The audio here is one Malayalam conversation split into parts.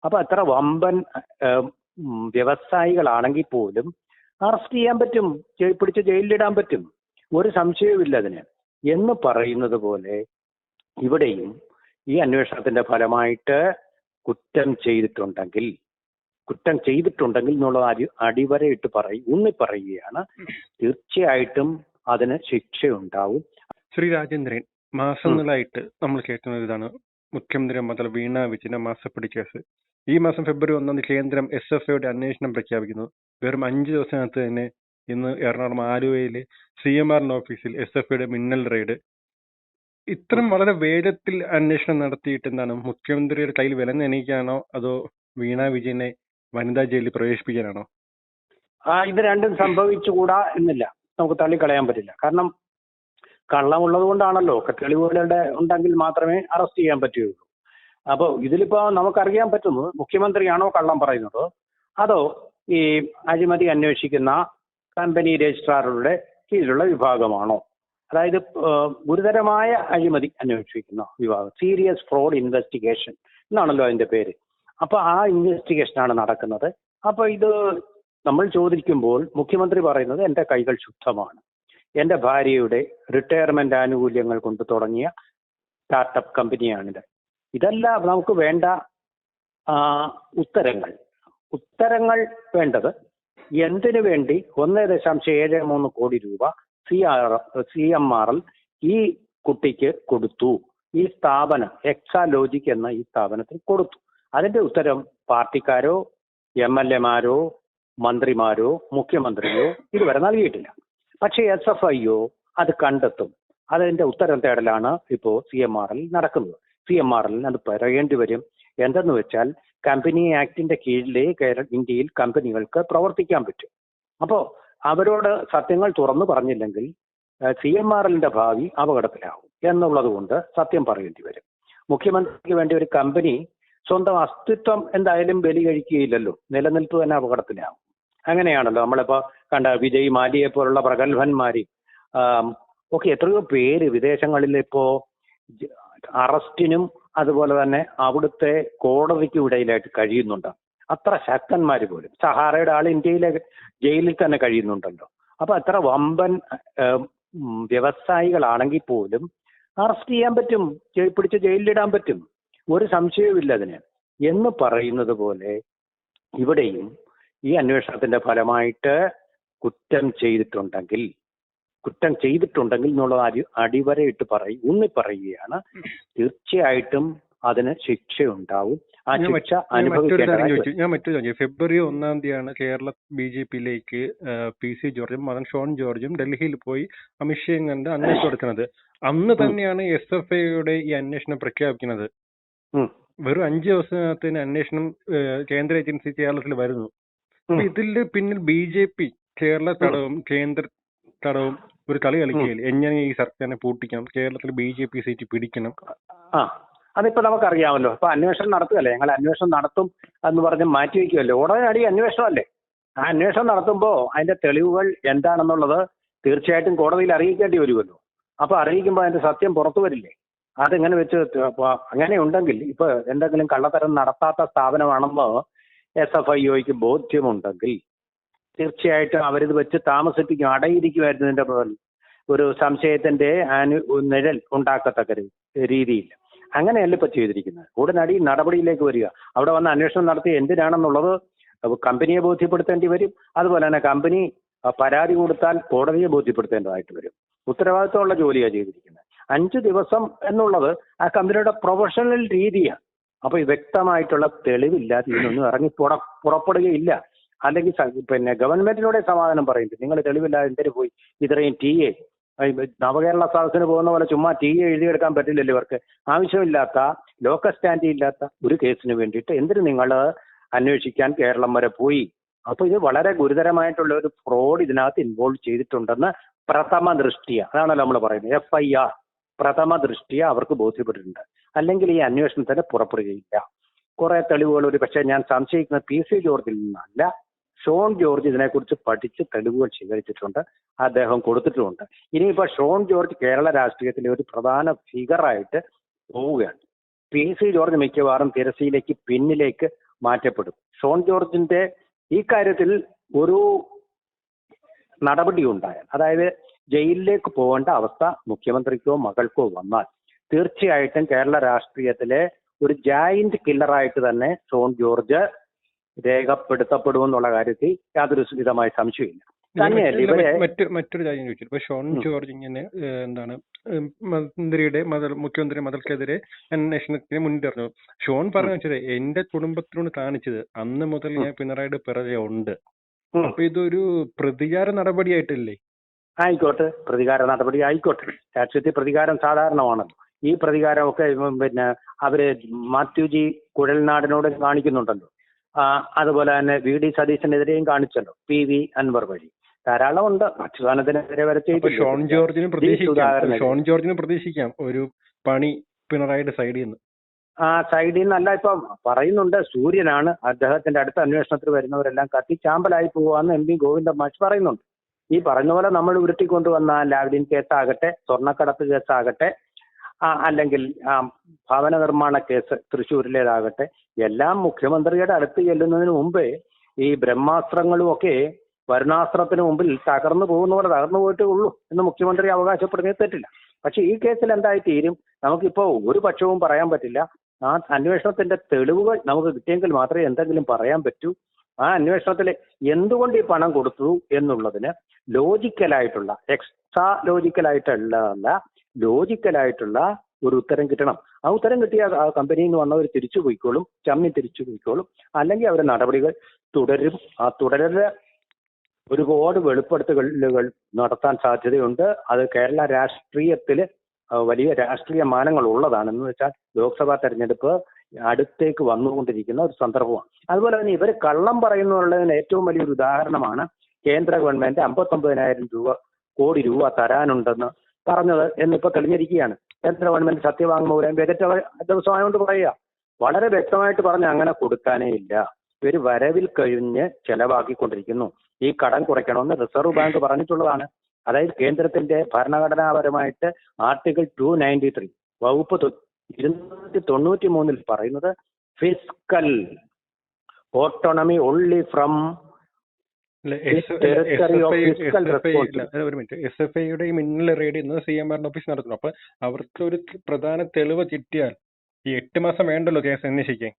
അപ്പൊ അത്ര വമ്പൻ വ്യവസായികളാണെങ്കിൽ പോലും അറസ്റ്റ് ചെയ്യാൻ പറ്റും, പിടിച്ച് ജയിലിലിടാൻ പറ്റും, ഒരു സംശയവുമില്ല അതിന്. എന്ന് പറയുന്നത് പോലെ ഇവിടെയും ഈ അന്വേഷണത്തിന്റെ ഫലമായിട്ട് കുറ്റം ചെയ്തിട്ടുണ്ടെങ്കിൽ എന്നുള്ള അടിവരയിട്ട് ഊന്നി പറയുകയാണ്, തീർച്ചയായിട്ടും അതിന് ശിക്ഷയുണ്ടാവും. ശ്രീ രാജേന്ദ്രൻ, മാസങ്ങളായിട്ട് നമ്മൾ കേൾക്കുന്ന ഇതാണ് മുഖ്യമന്ത്രി മന്ത്രി വീണ വിജയന്റെ മാസപ്പടി കേസ്. ഈ മാസം ഫെബ്രുവരി 1 കേന്ദ്രം SFIയുടെ അന്വേഷണം പ്രഖ്യാപിക്കുന്നു. വെറും 5 ദിവസത്തിനകത്ത് തന്നെ ഇന്ന് എറണാകുളം ആലുവയിലെ CMR ഓഫീസിൽ SFIയുടെ മിന്നൽ റെയ്ഡ്. ഇത്രയും വളരെ വേഗത്തിൽ അന്വേഷണം നടത്തിയിട്ട് എന്താണ് മുഖ്യമന്ത്രിയുടെ കയ്യിൽ വിലങ്ങ് എണീക്കാനോ അതോ വീണ വിജയനെ വനിതാ ജയിലിൽ പ്രവേശിപ്പിക്കാനാണോ? ഇത് രണ്ടും സംഭവിച്ചുകൂടാ എന്നില്ല, നമുക്ക് തള്ളിക്കളയാൻ പറ്റില്ല. കാരണം കള്ളമുള്ളത് കൊണ്ടാണല്ലോ, തെളിവുകളുടെ ഉണ്ടെങ്കിൽ മാത്രമേ അറസ്റ്റ് ചെയ്യാൻ പറ്റുകയുള്ളൂ. അപ്പോൾ ഇതിലിപ്പോ നമുക്കറിയാൻ പറ്റുന്നത് മുഖ്യമന്ത്രിയാണോ കള്ളം പറയുന്നത്, അതോ ഈ അഴിമതി അന്വേഷിക്കുന്ന കമ്പനി രജിസ്ട്രാറുടെ കീഴിലുള്ള വിഭാഗമാണോ? അതായത് ഗുരുതരമായ അഴിമതി അന്വേഷിക്കുന്ന വിഭാഗം, സീരിയസ് ഫ്രോഡ് ഇൻവെസ്റ്റിഗേഷൻ എന്നാണല്ലോ അതിന്റെ പേര്. അപ്പൊ ആ ഇൻവെസ്റ്റിഗേഷനാണ് നടക്കുന്നത്. അപ്പൊ ഇത് നമ്മൾ ചോദിക്കുമ്പോൾ മുഖ്യമന്ത്രി പറയുന്നത് എന്റെ കൈകൾ ശുദ്ധമാണ്, എന്റെ ഭാര്യയുടെ റിട്ടയർമെന്റ് ആനുകൂല്യങ്ങൾ കൊണ്ട് തുടങ്ങിയ സ്റ്റാർട്ടപ്പ് കമ്പനിയാണിത്. ഇതല്ല നമുക്ക് വേണ്ട ഉത്തരങ്ങൾ വേണ്ടത്. എന്തിനു വേണ്ടി 1.73 കോടി രൂപ CMRL ഈ കുട്ടിക്ക് കൊടുത്തു, ഈ സ്ഥാപനം എക്സാലോജിക് എന്ന ഈ സ്ഥാപനത്തിന് കൊടുത്തു? അതിന്റെ ഉത്തരം പാർട്ടിക്കാരോ MLA മാരോ മന്ത്രിമാരോ മുഖ്യമന്ത്രിയോ ഇതുവരെ നൽകിയിട്ടില്ല. പക്ഷേ SFIയോ അത് കണ്ടെത്തും. അതിന്റെ ഉത്തരം തേടലാണ് ഇപ്പോൾ CMRL നടക്കുന്നത്. CMRL അത് പറയേണ്ടി വരും. എന്തെന്ന് വെച്ചാൽ കമ്പനി ആക്ടിന്റെ കീഴിലേ ഇന്ത്യയിൽ കമ്പനികൾക്ക് പ്രവർത്തിക്കാൻ പറ്റും. അപ്പോൾ അവരോട് സത്യങ്ങൾ തുറന്നു പറഞ്ഞില്ലെങ്കിൽ CMRLന്റെ ഭാവി അപകടത്തിലാവും എന്നുള്ളത് കൊണ്ട് സത്യം പറയേണ്ടി വരും. മുഖ്യമന്ത്രിക്ക് വേണ്ടി ഒരു കമ്പനി സ്വന്തം അസ്തിത്വം എന്തായാലും ബലി കഴിക്കുകയില്ലല്ലോ, നിലനിൽപ്പ് തന്നെ അപകടത്തിലാവും. അങ്ങനെയാണല്ലോ നമ്മളിപ്പോ കണ്ട വിജയ് മാലിയെ പോലുള്ള പ്രഗത്ഭന്മാര് ഒക്കെ എത്രയോ പേര് വിദേശങ്ങളിൽ ഇപ്പോ അറസ്റ്റിനും അതുപോലെ തന്നെ അവിടുത്തെ കോടതിക്കും ഇടയിലായിട്ട് കഴിയുന്നുണ്ട്. അത്ര ശക്തന്മാര് പോലും, സഹാറയുടെ ആൾ ഇന്ത്യയിലെ ജയിലിൽ തന്നെ കഴിയുന്നുണ്ടല്ലോ. അപ്പൊ അത്ര വമ്പൻ വ്യവസായികളാണെങ്കിൽ പോലും അറസ്റ്റ് ചെയ്യാൻ പറ്റും, പിടിച്ച് ജയിലിലിടാൻ പറ്റും, ഒരു സംശയവുമില്ല അതിന്. എന്ന് പറയുന്നത് പോലെ ഇവിടെയും ഈ അന്വേഷണത്തിന്റെ ഫലമായിട്ട് കുറ്റം ചെയ്തിട്ടുണ്ടെങ്കിൽ എന്നുള്ള അടിവരയിട്ട് ഊന്നി പറയുകയാണ്, തീർച്ചയായിട്ടും അതിന് ശിക്ഷയുണ്ടാവും. ആ ശിക്ഷ അനുഭവിക്കേണ്ടതായി. ഞാൻ മറ്റൊരു ചോദ്യം, ഫെബ്രുവരി 1 കേരള BJPയിലേക്ക് PC ജോർജും മകൻ ഷോൺ ജോർജും ഡൽഹിയിൽ പോയി അമിത്ഷയും കണ്ട് അന്വേഷണം എടുക്കുന്നത്. അന്ന് തന്നെയാണ് SFIയുടെ ഈ അന്വേഷണം പ്രഖ്യാപിക്കുന്നത്. വെറും 5 ദിവസത്തിനകത്ത് അന്വേഷണം കേന്ദ്ര ഏജൻസി കേരളത്തിൽ വരുന്നു. ഇതിന്റെ പിന്നിൽ BJP കേരള തടവും കേന്ദ്ര തടവും ഒരു കളി കളിക്കുകയില്ല. എങ്ങനെ ഈ സർക്കാരിനെ പൂട്ടിക്കണം, കേരളത്തിൽ BJP സീറ്റ് പിടിക്കണം. അതിപ്പോ നമുക്കറിയാമല്ലോ. ഇപ്പൊ അന്വേഷണം നടത്തുകയല്ലേ, ഞങ്ങൾ അന്വേഷണം നടത്തും എന്ന് പറഞ്ഞ് മാറ്റിവെക്കുമല്ലോ. ഉടനടി അന്വേഷണമല്ലേ. ആ അന്വേഷണം നടത്തുമ്പോൾ അതിന്റെ തെളിവുകൾ എന്താണെന്നുള്ളത് തീർച്ചയായിട്ടും കോടതിയിൽ അറിയിക്കേണ്ടി വരുമല്ലോ. അപ്പൊ അറിയിക്കുമ്പോൾ അതിന്റെ സത്യം പുറത്തു വരില്ലേ? അതെങ്ങനെ വെച്ച് അങ്ങനെ ഉണ്ടെങ്കിൽ ഇപ്പൊ എന്തെങ്കിലും കള്ളത്തരം നടത്താത്ത സ്ഥാപനമാണെന്ന് SFIക്ക് ബോധ്യമുണ്ടെങ്കിൽ തീർച്ചയായിട്ടും അവരിത് വെച്ച് താമസിപ്പിക്കും, അടയിരിക്കുമായിരുന്നു. ഇതിന്റെ ഒരു സംശയത്തിന്റെ നിഴൽ ഉണ്ടാക്കത്തക്ക രീതിയിൽ. അങ്ങനെയല്ല ഇപ്പൊ ചെയ്തിരിക്കുന്നത്. ഉടനടി നടപടിയിലേക്ക് വരിക. അവിടെ വന്ന് അന്വേഷണം നടത്തി എന്തിനാണെന്നുള്ളത് കമ്പനിയെ ബോധ്യപ്പെടുത്തേണ്ടി വരും. അതുപോലെ തന്നെ കമ്പനി പരാതി കൊടുത്താൽ കോടതിയെ ബോധ്യപ്പെടുത്തേണ്ടതായിട്ട് വരും. ഉത്തരവാദിത്തമുള്ള ജോലിയാണ് ചെയ്തിരിക്കുന്നത്. 5 ദിവസം എന്നുള്ളത് ആ കമ്പനിയുടെ പ്രൊഫഷണൽ രീതിയാണ്. അപ്പൊ വ്യക്തമായിട്ടുള്ള തെളിവില്ലാതെ ഇതിനൊന്നും ഇറങ്ങി പുറപ്പെടുകയില്ല. അല്ലെങ്കിൽ ഗവൺമെന്റിനോട് സമാധാനം പറയുന്നത്, നിങ്ങൾ തെളിവില്ലാതെ എന്തിനു പോയി ഇത്രയും TA നവകേരള സദസ്സിന് പോകുന്ന പോലെ ചുമ്മാ TA എഴുതിയെടുക്കാൻ പറ്റില്ലല്ലോ ഇവർക്ക്. ആവശ്യമില്ലാത്ത ലോക്കൽ സ്റ്റാൻഡി ഇല്ലാത്ത ഒരു കേസിന് വേണ്ടിയിട്ട് എന്തിനു നിങ്ങൾ അന്വേഷിക്കാൻ കേരളം വരെ പോയി? അപ്പൊ ഇത് വളരെ ഗുരുതരമായിട്ടുള്ള ഒരു ഫ്രോഡ് ഇതിനകത്ത് ഇൻവോൾവ് ചെയ്തിട്ടുണ്ടെന്ന് പ്രഥമ ദൃഷ്ടിയ, അതാണല്ലോ നമ്മൾ പറയുന്നത്, FIR പ്രഥമ ദൃഷ്ടിയ അവർക്ക് ബോധ്യപ്പെട്ടിട്ടുണ്ട്. അല്ലെങ്കിൽ ഈ അന്വേഷണത്തിന് പുറപ്പെടുകയില്ല. കുറെ തെളിവുകൾ ഒരു പക്ഷേ ഞാൻ സംശയിക്കുന്ന PC ജോർജിൽ നിന്നല്ല, ഷോൺ ജോർജ് ഇതിനെക്കുറിച്ച് പഠിച്ച് തെളിവുകൾ ശേഖരിച്ചിട്ടുണ്ട്, അദ്ദേഹം കൊടുത്തിട്ടുമുണ്ട്. ഇനിയിപ്പോൾ ഷോൺ ജോർജ് കേരള രാഷ്ട്രീയത്തിലെ ഒരു പ്രധാന ഫിഗറായിട്ട് പോവുകയാണ്. PC ജോർജ് മിക്കവാറും തിരശ്ശീലയ്ക്ക് പിന്നിലേക്ക് മാറ്റപ്പെടും. ഷോൺ ജോർജിന്റെ ഈ കാര്യത്തിൽ ഒരു നടപടി ഉണ്ടായാൽ, അതായത് ജയിലിലേക്ക് പോകേണ്ട അവസ്ഥ മുഖ്യമന്ത്രിക്കോ മകൾക്കോ വന്നാൽ തീർച്ചയായിട്ടും കേരള രാഷ്ട്രീയത്തിലെ ഒരു ജായിന്റ് കില്ലറായിട്ട് തന്നെ ഷോൺ ജോർജ് രേഖപ്പെടുത്തപ്പെടുമെന്നുള്ള കാര്യത്തിൽ യാതൊരു വിധമായ സംശയമില്ല. തന്നെയല്ല ഇവരെ മറ്റൊരു കാര്യം ചോദിച്ചു. ഇപ്പൊ ഷോൺ ജോർജ് ഇങ്ങനെ എന്താണ് മുഖ്യമന്ത്രി മകൾക്കെതിരെ അന്വേഷണത്തിന് മുൻനിർന്നു. ഷോൺ പറഞ്ഞു വെച്ചത് എന്റെ കുടുംബത്തിനോട് കാണിച്ചത് അന്ന് മുതൽ ഞാൻ പിണറായിയുടെ പിറകെ ഉണ്ട്. അപ്പൊ ഇതൊരു പ്രതികാര നടപടിയായിട്ടല്ലേ? ആയിക്കോട്ടെ, പ്രതികാര നടപടി ആയിക്കോട്ടെ. രാഷ്ട്രീയത്തിൽ പ്രതികാരം സാധാരണമാണല്ലോ. ഈ പ്രതികാരമൊക്കെ പിന്നെ അവര് മാത്യു ജി കുഴൽനാടിനോട് കാണിക്കുന്നുണ്ടല്ലോ. അതുപോലെ തന്നെ VD സതീശനെതിരെയും കാണിച്ചല്ലോ, PV അൻവർ വഴി. ധാരാളം ഉണ്ട്. അച്യുതാനന്ദനെതിരെ വരെ ചെയ്തു. ഷോൺ ജോർജിന് പ്രതീക്ഷിക്കാം ഒരു പണി പിണറായിയുടെ സൈഡിൽ നിന്ന്. സൈഡിൽ നിന്നല്ല, ഇപ്പം പറയുന്നുണ്ട് സൂര്യനാണ് അദ്ദേഹത്തിന്റെ അടുത്ത അന്വേഷണത്തിൽ വരുന്നവരെല്ലാം കത്തിച്ചാമ്പലായി പോവാന്ന് MP ഗോവിന്ദൻ മാഷ് പറയുന്നുണ്ട്. ഈ പറഞ്ഞ പോലെ നമ്മൾ ഉരുട്ടിക്കൊണ്ടുവന്ന ലാവ്ലിൻ കേസാകട്ടെ, സ്വർണ്ണക്കടത്ത് കേസാകട്ടെ, അല്ലെങ്കിൽ ഭവന നിർമ്മാണ കേസ് തൃശ്ശൂരിലേതാകട്ടെ, എല്ലാം മുഖ്യമന്ത്രിയുടെ അടുത്ത് ചെല്ലുന്നതിന് മുമ്പേ ഈ ബ്രഹ്മാസ്ത്രങ്ങളും ഒക്കെ വരുണാസ്ത്രത്തിന് മുമ്പിൽ തകർന്നു പോകുന്ന പോലെ തകർന്നു പോയിട്ടേ ഉള്ളൂ എന്ന് മുഖ്യമന്ത്രി അവകാശപ്പെടുന്നത് തെറ്റില്ല. പക്ഷെ ഈ കേസിൽ എന്തായി തീരും നമുക്കിപ്പോ ഒരു പക്ഷവും പറയാൻ പറ്റില്ല. ആ അന്വേഷണത്തിന്റെ തെളിവുകൾ നമുക്ക് കിട്ടിയെങ്കിൽ മാത്രമേ എന്തെങ്കിലും പറയാൻ പറ്റൂ. ആ അന്വേഷണത്തിൽ എന്തുകൊണ്ട് ഈ പണം കൊടുത്തു എന്നുള്ളതിന് ലോജിക്കലായിട്ടുള്ള, എക്സ്ട്രാ ലോജിക്കലായിട്ടുള്ള ഒരു ഉത്തരം കിട്ടണം. ആ ഉത്തരം കിട്ടിയാൽ ആ കമ്പനിയിൽ നിന്ന് വന്നവർ തിരിച്ചു പോയിക്കോളും, തിരിച്ചു പോയിക്കോളും. അല്ലെങ്കിൽ അവരുടെ നടപടികൾ തുടരും. ആ തുടരല് ഒരുപാട് വെളിപ്പെടുത്തലുകൾ നടത്താൻ സാധ്യതയുണ്ട്. അത് കേരള രാഷ്ട്രീയത്തിൽ വലിയ രാഷ്ട്രീയ മാനങ്ങൾ ഉള്ളതാണ്. എന്ന് വെച്ചാൽ ലോക്സഭാ തെരഞ്ഞെടുപ്പ് അടുത്തേക്ക് വന്നുകൊണ്ടിരിക്കുന്ന ഒരു സന്ദർഭമാണ്. അതുപോലെ തന്നെ ഇവർ കള്ളം പറയുന്നുള്ളതിന് ഏറ്റവും വലിയൊരു ഉദാഹരണമാണ് കേന്ദ്ര ഗവൺമെന്റ് 59,000 കോടി രൂപ തരാനുണ്ടെന്ന് പറഞ്ഞത് എന്നിപ്പോ തെളിഞ്ഞിരിക്കുകയാണ്. കേന്ദ്ര ഗവൺമെന്റ് സത്യവാങ്മൂലം ബജറ്റ് ദിവസമായതുകൊണ്ട് പറയുക, വളരെ വ്യക്തമായിട്ട് പറഞ്ഞ് അങ്ങനെ കൊടുക്കാനേ ഇല്ല. ഇവർ വരവിൽ കഴിഞ്ഞ് ചെലവാക്കിക്കൊണ്ടിരിക്കുന്നു. ഈ കടം കുറയ്ക്കണമെന്ന് റിസർവ് ബാങ്ക് പറഞ്ഞിട്ടുള്ളതാണ്. അതായത് കേന്ദ്രത്തിന്റെ ഭരണഘടനാപരമായിട്ട് ആർട്ടിക്കിൾ 293 വകുപ്പ് 293 പറയുന്നത് ഫിസ്ക്കൽ ഓട്ടോണമി ഓൺലി ഫ്രം SFIയുടെ മിന്നൽ റെയ്ഡ് ഇന്ന് CM ഓഫീസ് നടത്തുന്നു. അപ്പൊ അവർക്ക് ഒരു പ്രധാന തെളിവ് കിട്ടിയാൽ ഈ 8 മാസം വേണ്ടല്ലോ കേസ് അന്വേഷിക്കാൻ.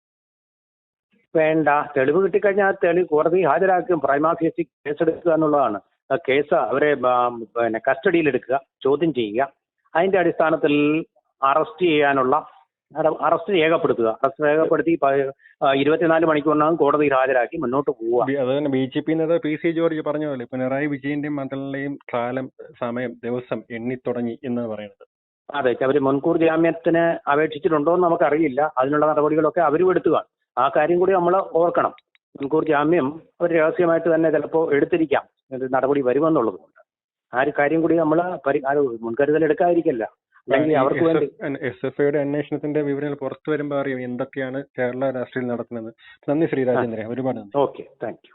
വേണ്ട, തെളിവ് കിട്ടിക്കഴിഞ്ഞാൽ തെളിവ് കോടതി ഹാജരാക്കും. പ്രൈമാ ഫേസി കേസെടുക്കുക എന്നുള്ളതാണ്. കേസ് അവരെ കസ്റ്റഡിയിൽ എടുക്കുക, ചോദ്യം ചെയ്യുക, അതിന്റെ അടിസ്ഥാനത്തിൽ അറസ്റ്റ് രേഖപ്പെടുത്തി 24 മണിക്കൂറിനകം കോടതിയിൽ ഹാജരാക്കി മുന്നോട്ട് പോവുക. അതുതന്നെ BJP നേതാവ് PC ജോർജ് പറഞ്ഞ പോലെ പിണറായി വിജയന്റെയും മകളുടെയും സമയം ദിവസം എണ്ണിത്തുടങ്ങി എന്ന് പറയുന്നത്. അതെ, അവർ മുൻകൂർ ജാമ്യത്തിന് അപേക്ഷിച്ചിട്ടുണ്ടോ എന്ന് നമുക്കറിയില്ല. അതിനുള്ള നടപടികളൊക്കെ അവരും എടുത്തുക. ആ കാര്യം കൂടി നമ്മൾ ഓർക്കണം. മുൻകൂർ ജാമ്യം അവർ രഹസ്യമായിട്ട് തന്നെ ചിലപ്പോൾ എടുത്തിരിക്കാം, നടപടി വരുമെന്നുള്ളതുകൊണ്ട് ആ ഒരു കാര്യം കൂടി നമ്മൾ മുൻകരുതൽ എടുക്കാതിരിക്കില്ല. അല്ലെങ്കിൽ അവർക്ക് വേണ്ടി SFIയുടെ അന്വേഷണത്തിന്റെ വിവരങ്ങൾ പുറത്തു വരുമ്പോൾ അറിയും എന്തൊക്കെയാണ് കേരള രാഷ്ട്രീയത്തിൽ നടക്കുന്നത്. നന്ദി ശ്രീ രാജേന്ദ്രൻ, ഒരുപാട് നന്ദി. Okay, thank you.